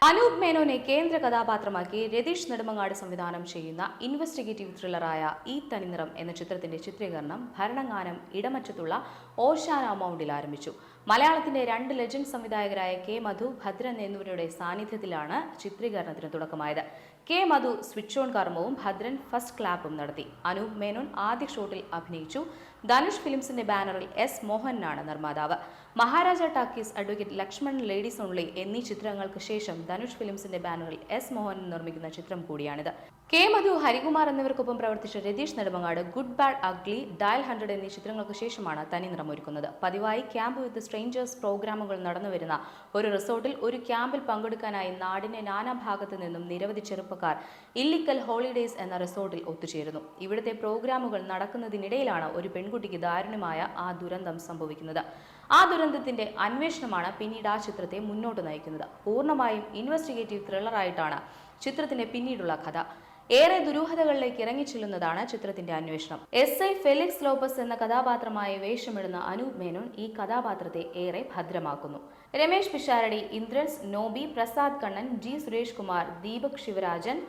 അനൂപ് മേനോനെ കേന്ദ്ര കഥാപാത്രമാക്കി രതീഷ് നെടുമങ്ങാട് സംവിധാനം ചെയ്യുന്ന ഇൻവെസ്റ്റിഗേറ്റീവ് ത്രില്ലറായ ഈ തനിനിറം എന്ന ചിത്രത്തിന്റെ ചിത്രീകരണം ഭരണങ്ങാനം ഇടമറ്റത്തുള്ള ഓശാന മൗണ്ടിൽ ആരംഭിച്ചു. മലയാളത്തിന്റെ രണ്ട് ലെജൻഡ് സംവിധായകരായ കെ മധു, ഭദ്രൻ എന്നിവരുടെ സാന്നിധ്യത്തിലാണ് ചിത്രീകരണത്തിന് തുടക്കമായത്. കെ മധു സ്വിച്ച് ഓൺ കർമ്മവും ഭദ്രൻ ഫസ്റ്റ് ക്ലാപ്പും നടത്തി. അനൂപ് മേനോൻ ആദ്യ ഷോട്ടിൽ അഭിനയിച്ചു. ധനുഷ് ഫിലിംസിന്റെ ബാനറിൽ എസ് മോഹനാണ് നിർമ്മാതാവ്. Maharaja talkies, advocate Lakshman, ladies only എന്നീ ചിത്രങ്ങൾക്ക് ശേഷം ധനുഷ് ഫിലിംസിന്റെ ബാനറിൽ എസ് മോഹൻ നിർമ്മിക്കുന്ന ചിത്രം കൂടിയാണിത്. കെ മധു, ഹരികുമാർ എന്നിവർക്കൊപ്പം പ്രവർത്തിച്ച Ratheesh Nedumangad good bad ugly, dial 100 എന്നീ ചിത്രങ്ങൾക്ക് ശേഷമാണ് തനി നിറമൊരുക്കുന്നത്. പതിവായി ക്യാമ്പ് വിത്ത് സ്ട്രേഞ്ചേഴ്സ് പ്രോഗ്രാമുകൾ നടന്നുവരുന്ന ഒരു റിസോർട്ടിൽ ഒരു ക്യാമ്പിൽ പങ്കെടുക്കാനായി നാടിന്റെ നാനാഭാഗത്തു നിന്നും നിരവധി ചെറുപ്പക്കാർ ഇല്ലിക്കൽ ഹോളിഡേയ്സ് എന്ന റിസോർട്ടിൽ ഒത്തുചേരുന്നു. ഇവിടുത്തെ പ്രോഗ്രാമുകൾ നടക്കുന്നതിനിടയിലാണ് ഒരു പെൺകുട്ടിക്ക് ദാരുണമായ ആ ദുരന്തം സംഭവിക്കുന്നത്. ആ ദുരന്തത്തിന്റെ അന്വേഷണമാണ് പിന്നീട് ആ ചിത്രത്തെ മുന്നോട്ട് നയിക്കുന്നത്. പൂർണ്ണമായും ഇൻവെസ്റ്റിഗേറ്റീവ് ത്രില്ലറായിട്ടാണ് ചിത്രത്തിന്റെ പിന്നീടുള്ള കഥ. ഏറെ ദുരൂഹതകളിലേക്ക് ഇറങ്ങിച്ചെല്ലുന്നതാണ് ചിത്രത്തിന്റെ അന്വേഷണം. SI ഫെലിക്സ് ലോപ്പസ് എന്ന കഥാപാത്രമായി വേഷമിടുന്ന അനൂപ് മേനോൻ ഈ കഥാപാത്രത്തെ ഏറെ ഭദ്രമാക്കുന്നു. രമേശ് പിഷാരടി, ഇന്ദ്രൻസ്, നോബി, പ്രസാദ് കണ്ണൻ, G സുരേഷ് കുമാർ, ദീപക് ശിവരാജൻ,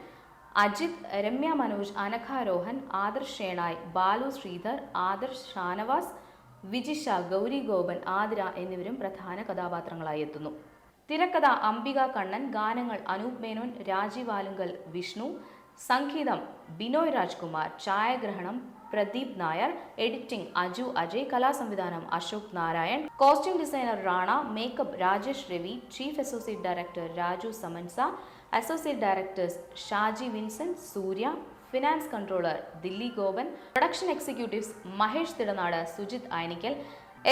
അജിത്, രമ്യ മനോജ്, അനഘ രോഹൻ, ആദർശ് ഷേണായ്, ബാലു ശ്രീധർ, ആദർശ് ഷാനവാസ്, വിജിഷ, ഗൗരി ഗോപൻ, ആതിര എന്നിവരും പ്രധാന കഥാപാത്രങ്ങളായി എത്തുന്നു. തിരക്കഥ അംബിക കണ്ണൻ, ഗാനങ്ങൾ അനൂപ് മേനോൻ, രാജീവ് ആലുങ്കൽ, വിഷ്ണു, സംഗീതം ബിനോയ് രാജ്കുമാർ, ഛായാഗ്രഹണം പ്രദീപ് നായർ, എഡിറ്റിംഗ് അജു അജയ്, കലാസംവിധാനം Ashok Narayan, costume designer Rana, makeup Rajesh Ravi, chief associate director Raju Samansa, associate directors Shaji Vincent, Surya, finance controller Dilli Gopan, production executives Mahesh Thidanad, Sujith Ainikkal,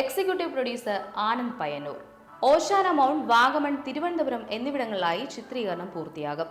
executive producer Anand Payyanur. Oshana mount, Vagamon, Thiruvananthapuram എന്നിവിടങ്ങളിലായി ചിത്രീകരണം പൂർത്തിയാകും.